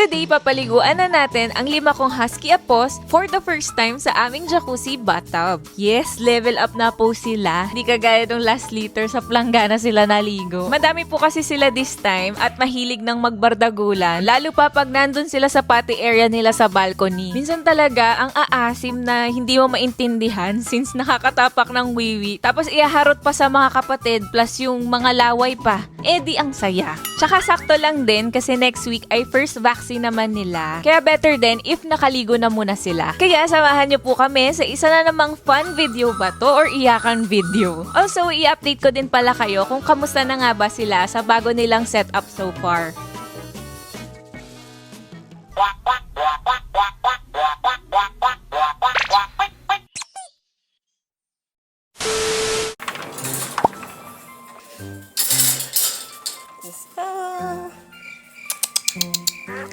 today, papaliguan na natin ang 5 kong husky apos for the first time sa aming jacuzzi bathtub. Yes, level up na po sila. Hindi kagaya nung last liter sa planggana sila naligo. Madami po kasi sila this time at mahilig ng magbardagulan. Lalo pa pag nandun sila sa potty area nila sa balcony. Minsan talaga ang aasim na hindi mo maintindihan since nakakatapak ng wiwi. Tapos ihaharot pa sa mga kapatid plus yung mga laway pa. Eh di ang saya. Tsaka sakto lang din kasi next week ay first vaccine naman nila. Kaya better din if nakaligo na muna sila. Kaya samahan niyo po kami sa isa na namang fun video ba to or iyakan video. Also, i-update ko din pala kayo kung kamusta na nga ba sila sa bago nilang setup so far.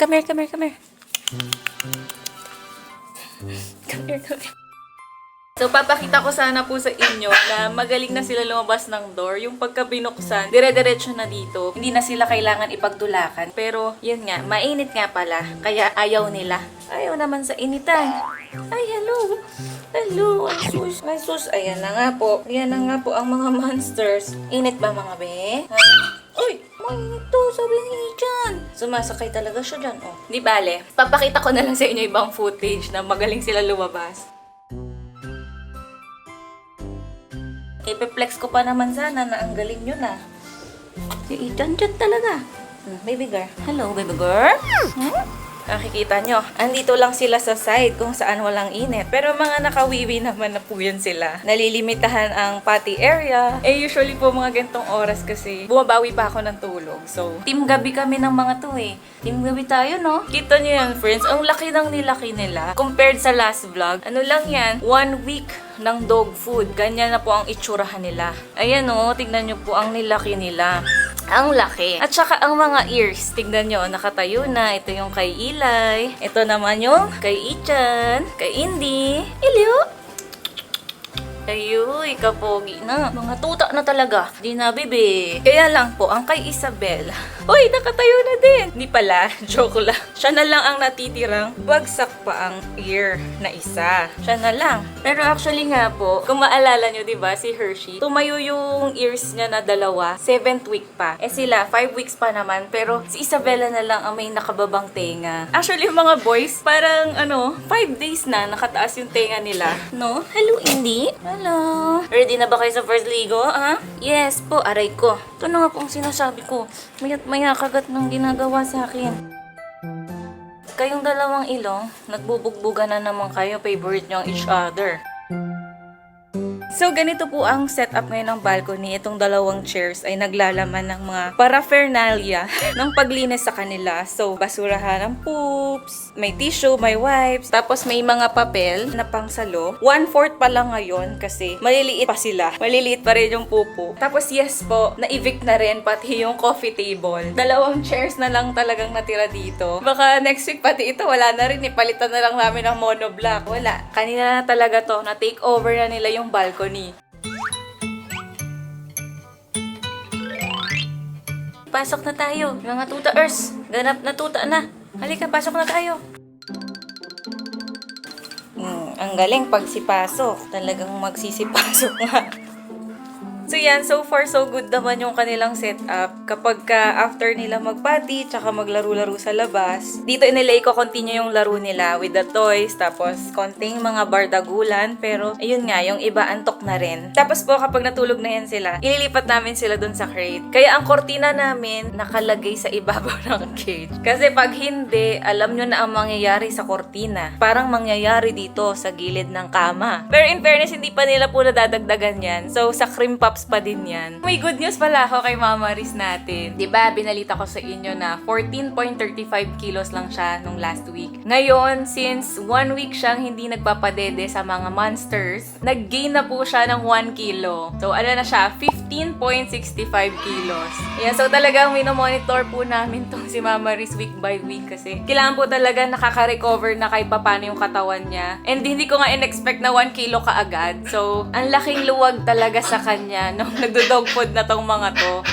Come here. Come here. So, papakita ko sana po sa inyo na magaling na sila lumabas ng door. Yung pagka binuksan, dire-diretso na dito. Hindi na sila kailangan ipagtulakan. Pero, yun nga, mainit nga pala. Kaya ayaw nila. Ayaw naman sa initan. Ay, hello. Hello, ay sus. Ayan na nga po. Ayan na nga po ang mga monsters. Init ba mga be? Ha? Uy! Mainit to, sabi ni Ichan. Sumasakay talaga siya dyan, oh. Di bale, papakita ko na lang sa inyo ibang footage na magaling sila lumabas. Ipiplex ko pa naman sana na ang galing nyo na. Si Ichan dyan talaga. Baby girl. Hello, baby girl. Nakikita nyo, andito lang sila sa side kung saan walang init. Pero mga nakawiwi naman na po yan sila. Nalilimitahan ang potty area. Eh usually po mga gantong oras kasi bumabawi pa ako ng tulog. So, team gabi kami ng mga to eh. Team gabi tayo, no? Kita nyo yan, friends. Ang laki ng nilaki nila. Compared sa last vlog, ano lang yan, 1 week ng dog food. Ganyan na po ang itsurahan nila. Ayan o, tignan nyo po ang nilaki nila. Ang laki. At saka ang mga ears. Tignan nyo, nakatayo na. Ito yung kay Eli. Ito naman yung kay Ichan. Kay Indy. Ilyo. Ayuy, kapogi na. Mga tuta na talaga. Di na, bebe. Kaya lang po, ang kay Isabel. Uy, nakatayo na din. Hindi pala, joke lang. Siya na lang ang natitirang bagsak pa ang ear na isa. Siya na lang. Pero actually nga po, kung maalala nyo, diba, si Hershey, tumayo yung ears niya na 2, 7th week pa. Eh sila, 5 weeks pa naman. Pero si Isabella na lang ang may nakababang tenga. Actually, yung mga boys, parang 5 days na nakataas yung tenga nila. No? Hello, Indy. Hello. Ready na ba kayo sa first ligo, ha? Yes po, aray ko. Ito na nga po ang sinasabi ko. Maya't maya kagat ng ginagawa sa akin. Kayong dalawang ilong, nagbubugbugan na naman kayo, favorite nyo ang each other. So, ganito po ang setup ngayon ng balcony. Itong 2 chairs ay naglalaman ng mga paraphernalia ng paglinis sa kanila. So, basurahan ng poops, may tissue, may wipes, tapos may mga papel na pangsalo. 1/4 pa lang ngayon kasi maliliit pa sila. Maliliit pa rin yung pupo. Tapos, yes po, na-evict na rin pati yung coffee table. 2 chairs na lang talagang natira dito. Baka next week pati ito, wala na rin. Ipalitan na lang namin ng monoblock. Wala. Kanina na talaga to. Na-take over na nila yung balcony. Pasok na tayo, mga tuta-ers. Ganap na tuta na. Halika, pasok na tayo. Ang galing pag sipasok. Talagang magsisipasok nga. So yan, so far so good naman yung kanilang setup. Kapag after nila mag-potty, tsaka maglaro-laro sa labas, dito nila i-continue yung laro nila with the toys, tapos konting mga bardagulan, pero ayun nga, yung iba antok na rin. Tapos po kapag natulog na yan sila, ililipat namin sila dun sa crate. Kaya ang kortina namin nakalagay sa ibabaw ng cage. Kasi pag hindi, alam nyo na ang mangyayari sa kortina. Parang mangyayari dito sa gilid ng kama. Pero in fairness, hindi pa nila po nadadagdagan yan. So sa cream pups pa din yan. May good news pala ako kay Mama Riz natin. Diba, binalita ko sa inyo na 14.35 kilos lang siya nung last week. Ngayon, since 1 week siyang hindi nagpapadede sa mga monsters, nag-gain na po siya ng 1 kilo. So, ano na siya? 15.65 kilos. Ayan, so talagang minomonitor po namin tong si Mama Riz week by week kasi kailangan po talaga nakaka-recover na kahit papano yung katawan niya. And hindi ko nga in-expect na 1 kilo kaagad. So, ang laking luwag talaga sa kanya nung nagdo-dog food na tong mga to.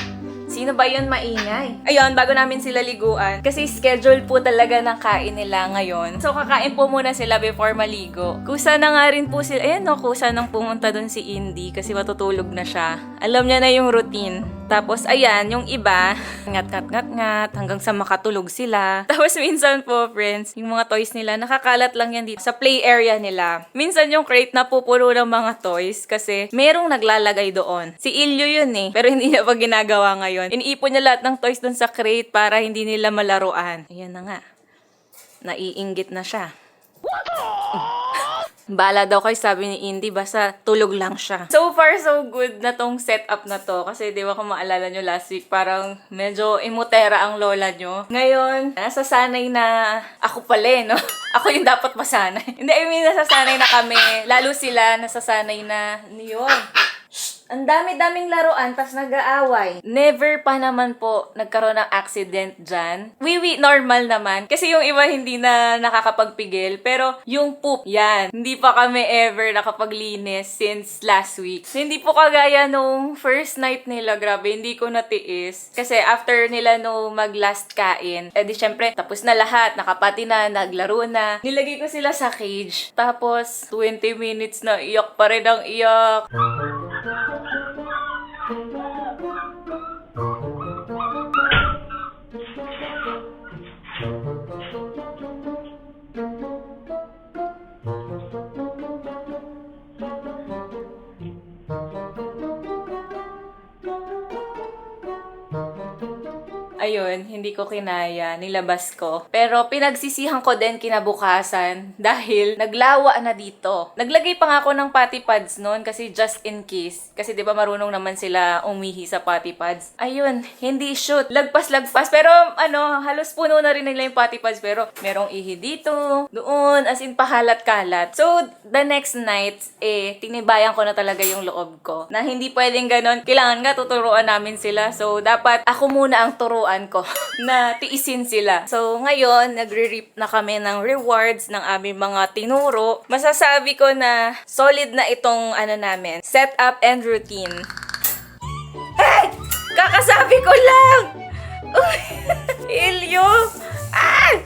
Sino ba yun maingay? Ayun, bago namin sila liguan. Kasi schedule po talaga ng kain nila ngayon. So, kakain po muna sila before maligo. Kusa na nga rin po sila. Ayan no, kusa nang pumunta dun si Indy kasi matutulog na siya. Alam niya na yung routine. Tapos, ayan, yung iba, ngat-ngat-ngat-ngat hanggang sa makatulog sila. Tapos, minsan po, friends, yung mga toys nila, nakakalat lang yan dito sa play area nila. Minsan yung crate na pupuno ng mga toys kasi merong naglalagay doon. Si Ilyo yun eh, pero hindi niya pa ginagawa ngayon. Iniipon niya lahat ng toys doon sa crate para hindi nila malaruan. Ayan na nga. Naiinggit na siya. Bala daw kayo, sabi ni Indy, basta tulog lang siya. So far, so good na tong setup na to. Kasi di ba kung maalala nyo last week, parang medyo imutera ang lola nyo. Ngayon, nasasanay na ako pala no? Ako yung dapat masanay. Hindi, I mean, nasasanay na kami. Lalo sila, nasasanay na yun. Ang dami-daming laruan, tas nag-aaway. Never pa naman po nagkaroon ng accident dyan. Normal naman. Kasi yung iba hindi na nakakapagpigil. Pero yung poop, yan. Hindi pa kami ever nakapaglinis since last week. Hindi po kagaya nung first night nila, grabe, hindi ko natiis. Kasi after nila no mag-last kain, di syempre, tapos na lahat, nakapati na, naglaro na. Nilagay ko sila sa cage. Tapos, 20 minutes na iyak pa rin ang iyak. Ayun, hindi ko kinaya, nilabas ko. Pero pinagsisihan ko din kinabukasan dahil naglawa na dito. Naglagay pa nga ako ng potty pads noon kasi just in case. Kasi di ba marunong naman sila umihi sa potty pads. Ayun, hindi shoot. Lagpas. Pero halos puno na rin nila yung potty pads. Pero merong ihi dito, doon, as in pahalat-kalat. So, the next night, tinibayan ko na talaga yung loob ko. Na hindi pwedeng ganon. Kailangan nga tuturuan namin sila. So, dapat ako muna ang turuan ko na tiisin sila. So, ngayon, nagre-reap na kami ng rewards ng aming mga tinuro. Masasabi ko na solid na itong namin, setup and routine. Hey! Kakasabi ko lang! Uy! Ilyo! Ah!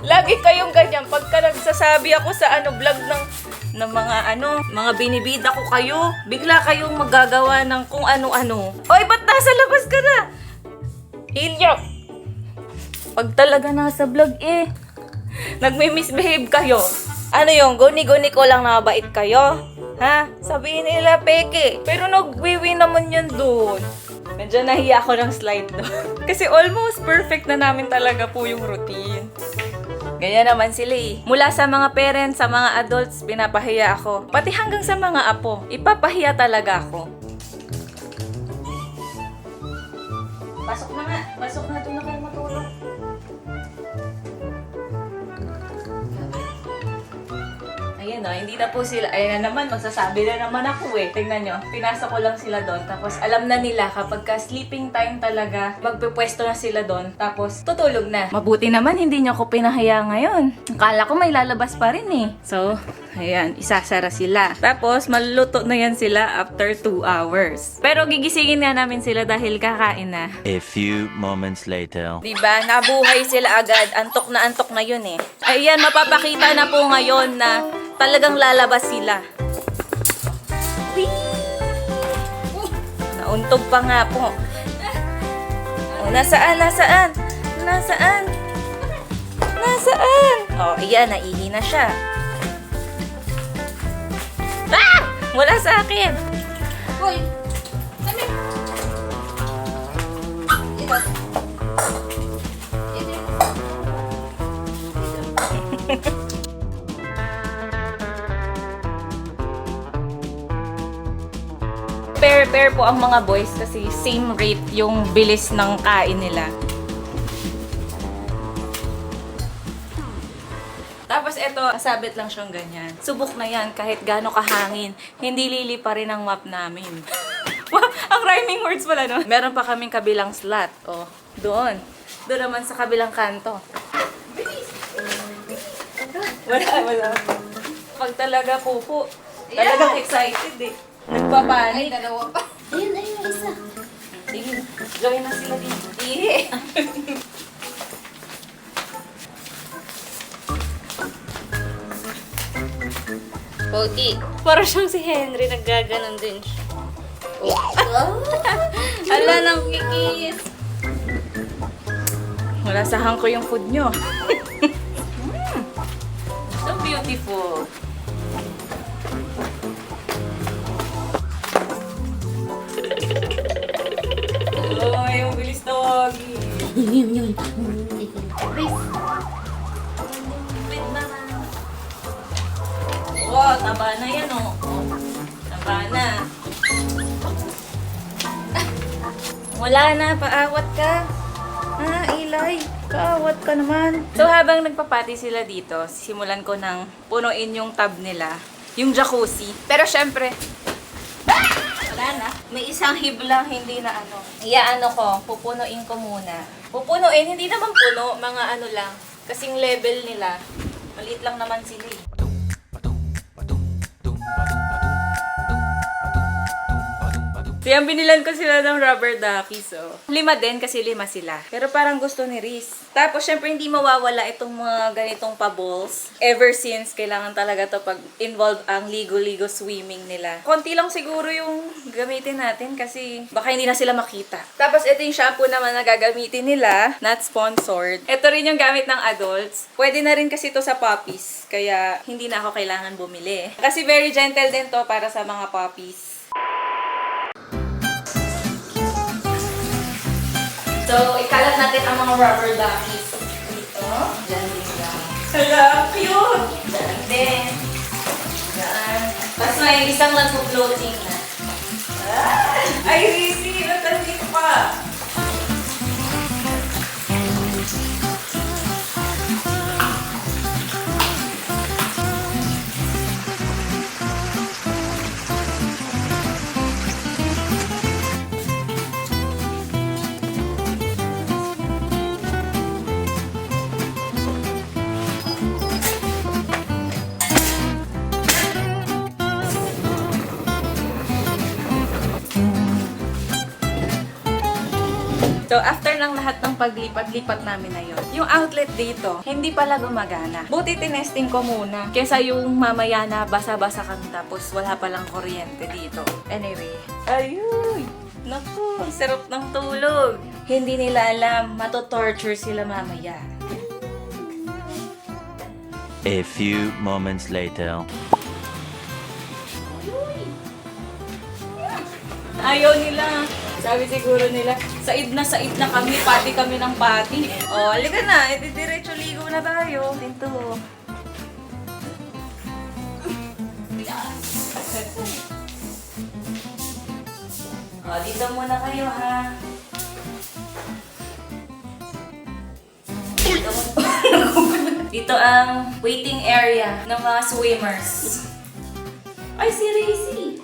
Lagi kayong ganyan. Pagka nagsasabi ako sa vlog ng mga binibida ko kayo, bigla kayong magagawa ng kung ano-ano. Oy, ba't nasa labas ka na? Ilyo! Pag talaga nasa vlog nagmi-misbehave kayo. Ano yung guni-guni ko lang na mabait kayo? Ha? Sabihin nila peke. Pero nagwiwi naman yun dun. Medyo nahiya ako ng slide doon. Kasi almost perfect na namin talaga po yung routine. Ganyan naman sila Mula sa mga parents, sa mga adults, pinapahiya ako. Pati hanggang sa mga apo, ipapahiya talaga ako. Pasok na nga. Pasok na. Doon na kayo matulog. Ayan hindi na po sila. Ayan na naman, magsasabi na naman ako Tingnan nyo, pinasok ko lang sila doon. Tapos alam na nila kapag ka sleeping time talaga, magpupwesto na sila doon. Tapos tutulog na. Mabuti naman, hindi nyo ako pinahaya ngayon. Akala ko may lalabas pa rin So, ayan, isasara sila. Tapos, maluluto na yan sila after 2 hours. Pero gigisingin nga namin sila dahil kakain na. A few moments later. Diba? Nabuhay sila agad. Antok na yun Ayan, mapapakita na po ngayon na talagang lalabas sila. Whee! Nauntog pa nga po. Nasaan? Ayan, naihi na siya. Ah! Wala sa akin. Hoy! Sabi! Ito. Pair po ang mga boys kasi same rate yung bilis ng kain nila. Tapos ito, sabit lang siyang ganyan. Subok na yan kahit gaano kahangin. Hindi lili pa rin ang map namin. Ang rhyming words pala, no? Meron pa kaming kabilang slot. Doon. Doon naman sa kabilang kanto. Wala. Pag talaga pupo, talagang excited Nagpapanik. Ay, dalawa pa. Ayun, isa. Sige, join na sila dito. Ihi. Pogi. Para siyang si Henry, naggaganon din siya. Ala, nang kikis. Malasahan ko yung food nyo. So beautiful. Oh, yung bilis tawagi. Wow, taba na yan oh. Taba na. Wala na, paawat ka. Ah, Eli, paawat ka naman. So habang nagpapati sila dito, simulan ko ng punuin yung tub nila, yung jacuzzi. Pero syempre, wala na. May isang hiblang hindi na ano. Iaano ko, pupunuin ko muna. Pupunuin, hindi naman puno, mga ano lang. Kasing level nila. Maliit lang naman sila eh. So yan, binilan ko sila ng rubber ducky. So, 5 din kasi 5 sila. Pero parang gusto ni Riz. Tapos, syempre, hindi mawawala itong mga ganitong pa-balls. Ever since, kailangan talaga to pag involve ang ligo-ligo swimming nila. Konti lang siguro yung gamitin natin kasi baka hindi na sila makita. Tapos, ito yung shampoo naman na gagamitin nila. Not sponsored. Ito rin yung gamit ng adults. Pwede na rin kasi to sa puppies. Kaya, hindi na ako kailangan bumili. Kasi very gentle din to para sa mga puppies. So, ikalat natin ang mga rubber duckies dito. Diyan din lang. Hala, cute! Diyan din. Diyan. Tapos may isang nagpo-floating na. Ay, Rizzy! Natanggit pa! So, after ng lahat ng paglipat-lipat namin na yun, yung outlet dito, hindi pala gumagana. Buti tinesting ko muna. Kesa yung mamaya na basa-basa kami tapos wala palang kuryente dito. Anyway, ayuy! Naku, ang sarap ng tulog. Hindi nila alam, matotorture sila mamaya. A few moments later. Ayaw nila. Sabi siguro nila, said na kami, pati kami ng pati. O, halika na, diretso ligo na tayo. Tinto. O, dito muna kayo ha. Dito ang waiting area ng mga swimmers. Ay, si Rizzy!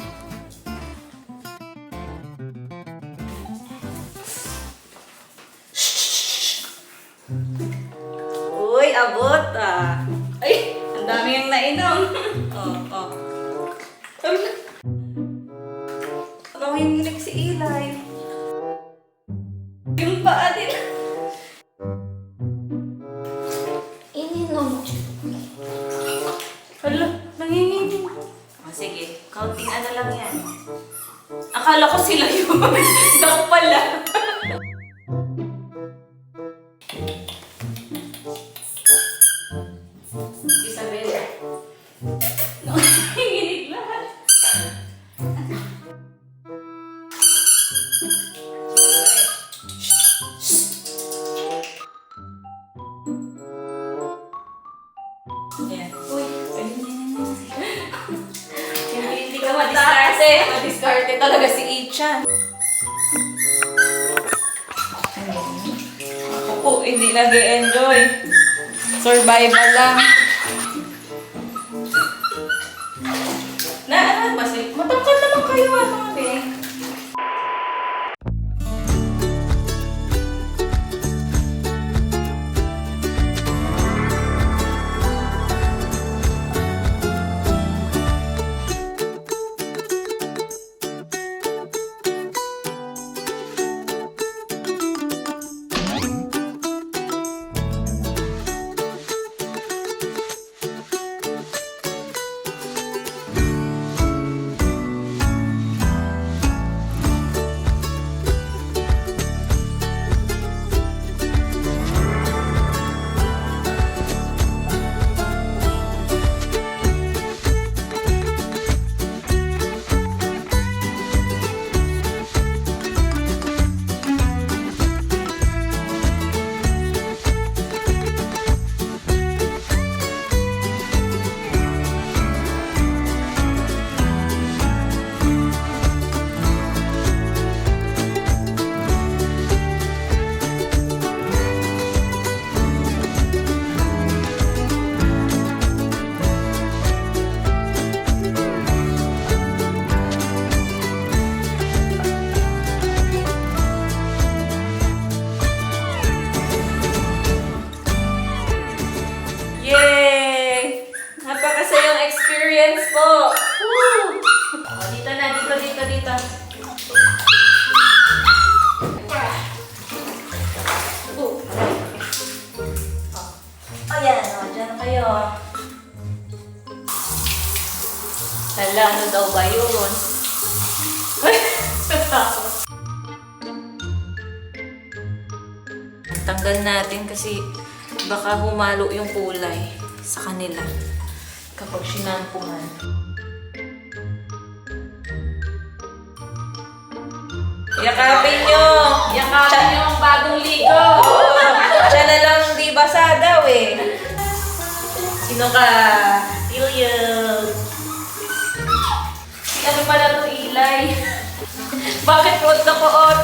Uy, abot ah. Ay, ang dami yung nainom. Oh. Nanginginig si Eli. Yung paa din. Ininom. Hala, nanginginig. O sige, counting ano lang yan. Akala ko sila yun. Dako pala. Isabel. Nanginginig lahat. Ayan. Uy, hindi ka madiskarte. Madiskarte talaga si Icha. Ako po, hindi nag-e-enjoy. Survival lang. Ano ba si? Matangkal naman kayo mga be. experience po. Woo! Oh, dito na, dito. Oh. Ayan, dyan kayo. Hala, ano daw ba yun? Tanggal natin kasi baka humalo yung kulay sa kanila kapag sinampuhan. Yakapin nyo! Yakapin nyo ang bagong ligo! Siya na lang di basa daw eh. Sino ka? Ilya. Si ano pala to, Ilay? Bakit puot na puot?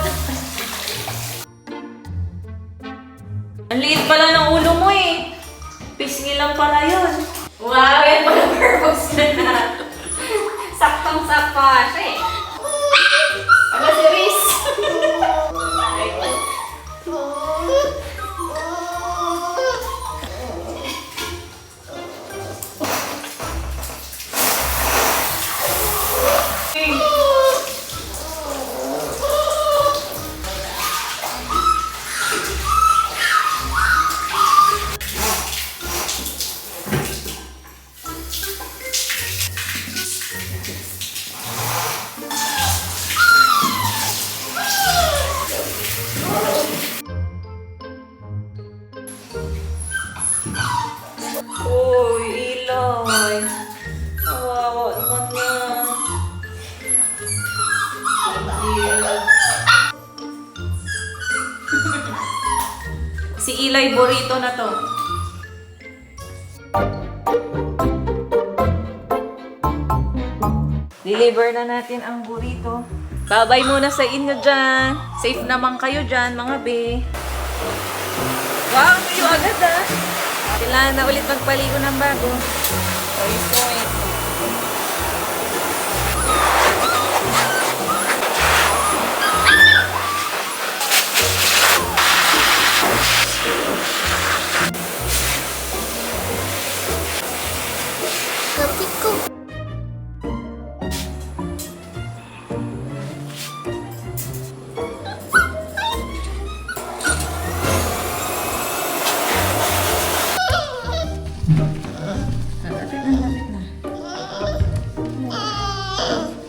Ang liit pala ng ulo mo eh. Pisngi lang pala yun. Wow, yan pala purpose na. Saktong-sakto siya eh. Ano si Riz? Uy, Iloy. Kawawa naman yan. Si Ilay burrito na to. Deliver na natin ang burrito. Babay muna sa inyo dyan. Safe naman kayo dyan, mga be. Wow, kayo agad ah. Kailangan na ulit magpaligo ng bago. So, Kapit ko. Lapit na.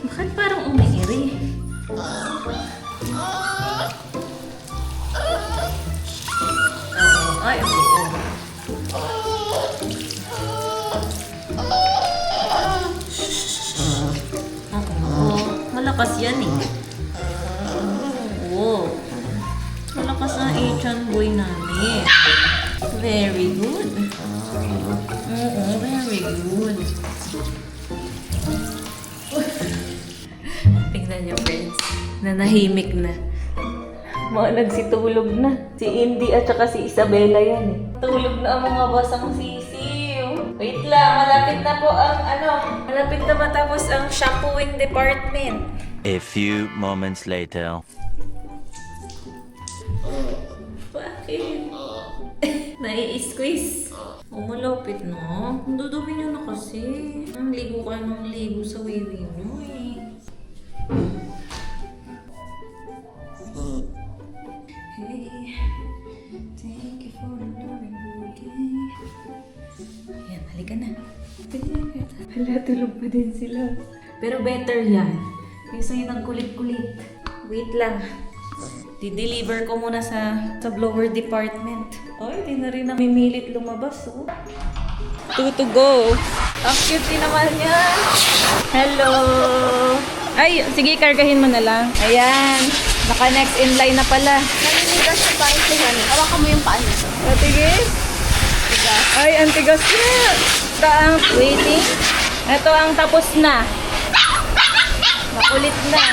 Bakit parang umiiri? Ay, malakas yan eh. Oo. Malakas ang Asian boy namin. Very good. Oo, very good. Tingnan niyo, friends. Nanahimik na. Mga nagsitulog na. Si Indy at saka si Isabella yan eh. Tulog na ang mga basang sisiw. Wait lang, malapit na po ang malapit na matapos ang shampooing department. A few moments later. Bakit? Nai-squeeze. Malapit na. Ang dudumi nyo na kasi. Ang ligo kayo ng ligo sa wiwi nyo eh. Hey, thank you for the loving bouquet. Ayan, halika na. Hala, tulog pa din sila. Pero better yan. Kaysa yung nagkulit-kulit. Wait lang. Di-deliver ko muna sa blower department. Ay, di na rin namimilit lumabas, oh. 2 to go. Ang cute naman niya. Hello. Ay, sige, kargahin mo na lang. Ayan. Naka-next in line na pala. Naninigas sa pangit ko yan. Hawakan mo yung paan nito. Matigis? Ay, ang tigas na. Ito ang waiting. Ito ang tapos na. Makulit na.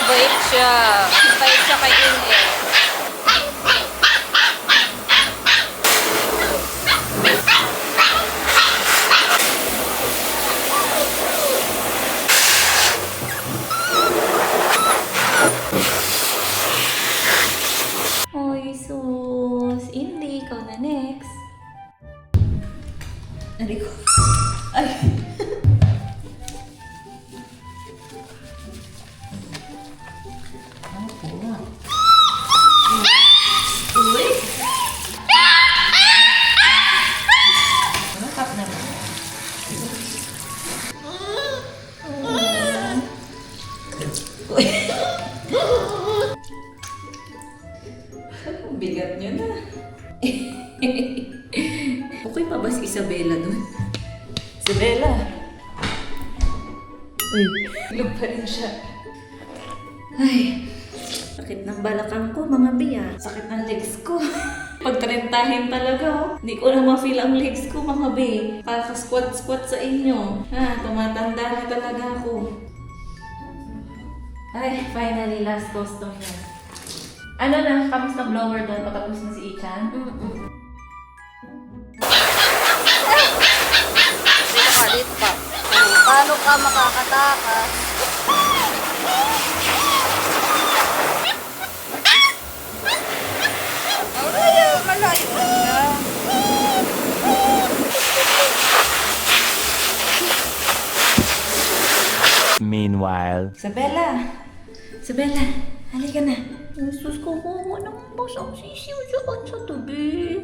Bait siya. Bait siya kay Indy. Oy, sus. Indy, ikaw na next. Aray ko. Ay. Uy! Nakap naman. Uy! Ang bigat nyo na. Okay pa ba si Isabela dun? Isabela! Uy, ilog pa rin siya. Ay, sakit ng balakang ko, mga biya. Sakit ng legs ko. Pagtrentahin talaga, oh. Hindi ko na ma-feel ang legs ko, mga be. Kaka-squat-squat sa inyo. Ha, tumatanda na talaga ako. Ay, finally, last custom yan. Ano na, kamusta blower doon? Patapos na si Ichan? Kalit pa. Paano ka makakatakas? Malayo na. Meanwhile. Isabela! Isabela! Halika na! Jesus ko, naman basang sisiw dyan sa tabi.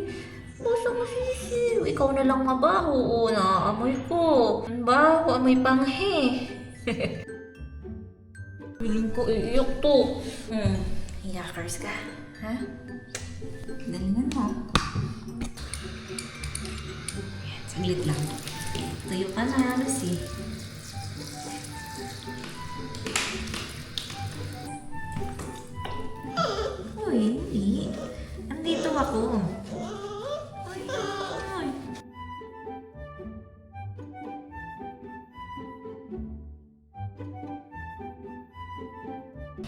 Basang sisiw. Ikaw na lang mabaho. Oo, naamoy ko. Ang baho, amoy panghe. Piling ko iiyak to. Hiyakers ka. Ha? Galingan mo. Yan, saglit lang. Tuyo ka na, Lucy. Uy, hindi. Andito ako. Uy, uy.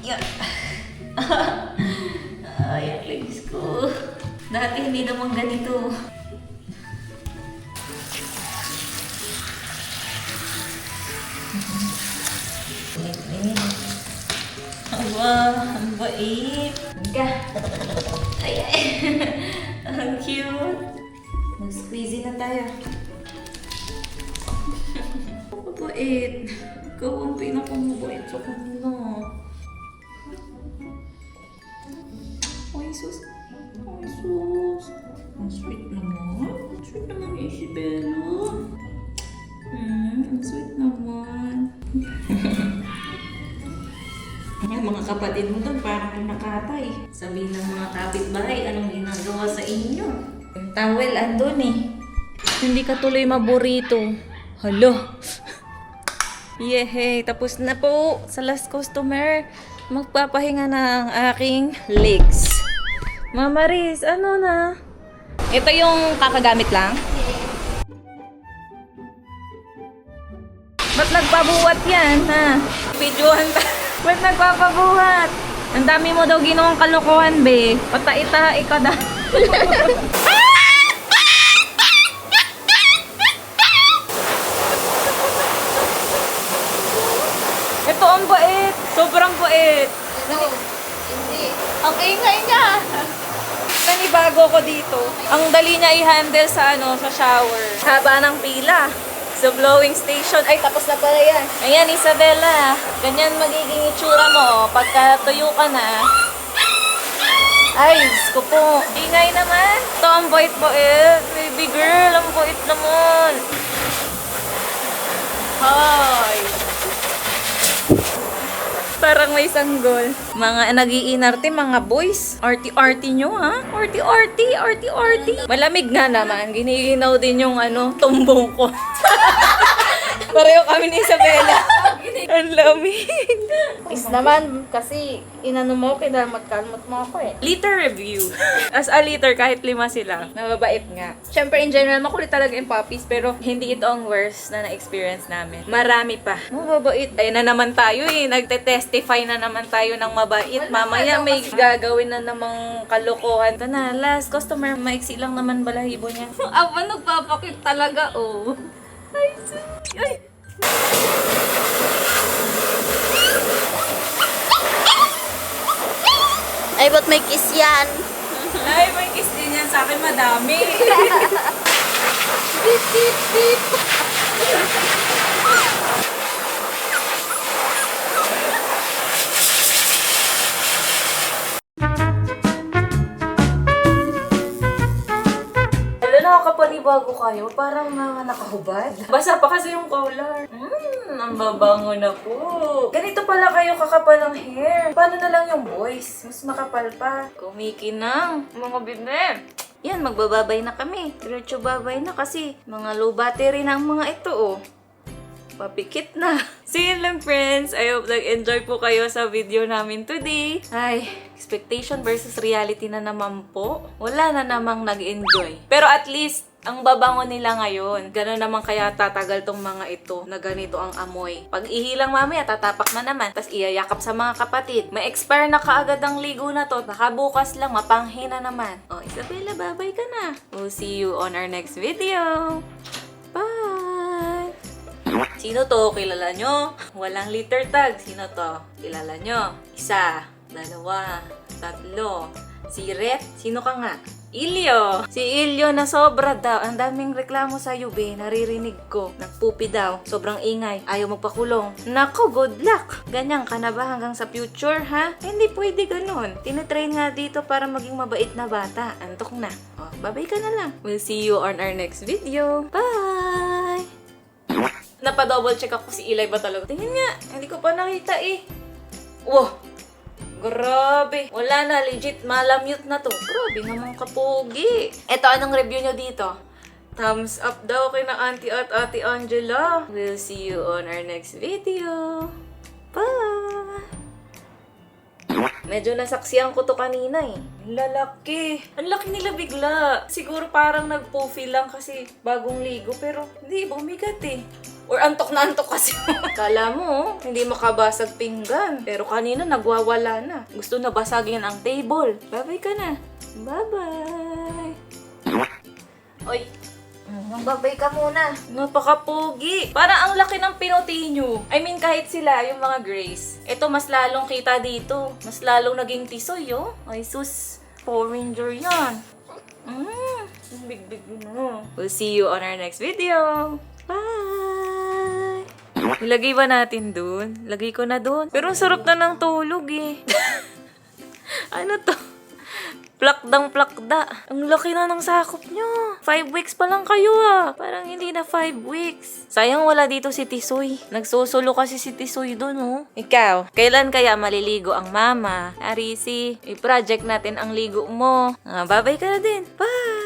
Yan. Ay, ang legs ko. Dati hindi naman ganito. Wow, ang bait. Ka. Ay, ay. Ang cute. Mag-squeezy na tayo. Ang bait. Ikaw ang pinakamabait sa kanila. Ay, sus. Ay, sus. Ang sweet naman. Ang sweet naman ni Isabela. Ang sweet naman. Yung mga kapatid mo doon parang nakatay. Sabihin ng mga kapitbahay, anong ginagawa sa inyo? Yung towel andun eh. Hindi ka tuloy maborito. Hala. Yehey, tapos na po sa last customer. Magpapahinga na ang aking legs. Mama Riz, ano na? Ito yung kakagamit lang? Ba't nagpabuhat yan, ha? Videohan ka. Ba't nagpapabuhat? Ang dami mo daw ginawang kalokohan, be. Pataita, ka daw. Ito ang bait. Sobrang bait. No, hindi. Ang ingay niya. Nanibago ko dito. Ang dali niya i-handle sa sa shower. Haba ng pila. So, blowing station. Ay, tapos na pala yan. Ayan, Isabela. Ganyan magiging itsura mo. Pagka tuyo ka na. Ay, ko po. Ingay naman. Ito, ang bait-bait. Baby girl, ang bait naman. Hi. Parang may sanggol. Mga nag-iinarte, mga boys. Arty-arty nyo, ha? Arty-arty, arty-arty. Malamig nga naman. Giniginaw din yung tumbong ko. Pareho kami ni Isabela. Ang lamig. Is naman, kasi inano mo, kinalmot-kalmot mo ako eh. Liter review. As a liter, kahit 5 sila. Mababait nga. Siyempre, in general, makulit talaga yung puppies, pero hindi ito ang worst na na-experience namin. Marami pa. Mababait. Ayun na naman tayo eh. Nagte-testify na naman tayo ng mabait. Mamaya may gagawin na namang kalokohan. Ito na, last customer. Maiksi lang naman balahibo niya. Aba, nagpapakit talaga, oh. Ay, sorry. Ay. Ay, ba't may kiss yan? Ay, may kiss din yan. Sa akin madami. Beep, beep, beep. Wala, nakakapanibago kayo. Parang mga nakahubad. Basa pa kasi yung collar. Ang babango na po. Ganito pala kayo kakapal ang hair. Paano na lang yung boys? Mas makapal pa. Kumikinang, mga bime. Yan, magbababay na kami. Diretso babay na kasi mga low battery na ang mga ito, oh. Papikit na. See you lang, friends. I hope nag-enjoy po kayo sa video namin today. Ay, expectation versus reality na naman po. Wala na namang nag-enjoy. Pero at least, ang babango nila ngayon. Gano'n naman kaya tatagal tong mga ito na ganito ang amoy. Pag ihilang mamaya, tatapak na naman. Tapos iyayakap sa mga kapatid. May expire na kaagad ang ligo na to. Nakabukas lang, mapanghi na naman. Oh, Isabella, babay ka na. We'll see you on our next video. Bye! Sino to? Kilala nyo? Walang liter tag. Sino to? Kilala nyo? Isa, dalawa, tatlo. Si Ret? Sino ka nga? Ilyo! Si Ilyo na sobra daw. Ang daming reklamo sa be. Naririnig ko. Nagpupi daw. Sobrang ingay. Ayaw magpakulong. Nako, good luck! Ganyan ka na ba hanggang sa future, ha? Hindi pwede ganun. Tinetrain nga dito para maging mabait na bata. Antok na. Oh, babay ka na lang. We'll see you on our next video. Bye! Napa-double check ako si Eli ba talaga. Tingin nga, hindi ko pa nakita eh. Wow! Grabe! Wala na, legit, malamute na to. Grabe naman kapogi. Eto, anong review nyo dito? Thumbs up daw kay na Auntie at Ate Angela. We'll see you on our next video. Bye! Medyo nasaksihan ko to kanina eh. Lalaki. Ang laki nila bigla. Siguro parang nag-puffy lang kasi bagong ligo. Pero hindi, bumigat eh. Or antok na antok kasi. Kala mo, hindi makabasag pinggan. Pero kanina nagwawala na. Gusto na basagin ang table. Bye-bye ka na. Bye-bye. Oy, magbabay ka muna. Napakapogi. Parang ang laki ng pinuti nyo. I mean, kahit sila, yung mga Grace. Ito, mas lalong kita dito. Mas lalong naging tisoy, oh. Ay, sus. Power Ranger yan. Big-big na. We'll see you on our next video. Bye! Ilagay ba natin dun? Lagay ko na dun. Pero ang sarap na ng tulog eh. Ano to? Plakdang-plakda. Ang laki na ng sakop nyo. 5 weeks pa lang kayo ah. Parang hindi na 5 weeks. Sayang wala dito si Tisoy. Nagsusulo kasi si Tisoy dun oh. Ikaw, kailan kaya maliligo ang mama? Arisi, i-project natin ang ligo mo. Babay ka na din. Bye!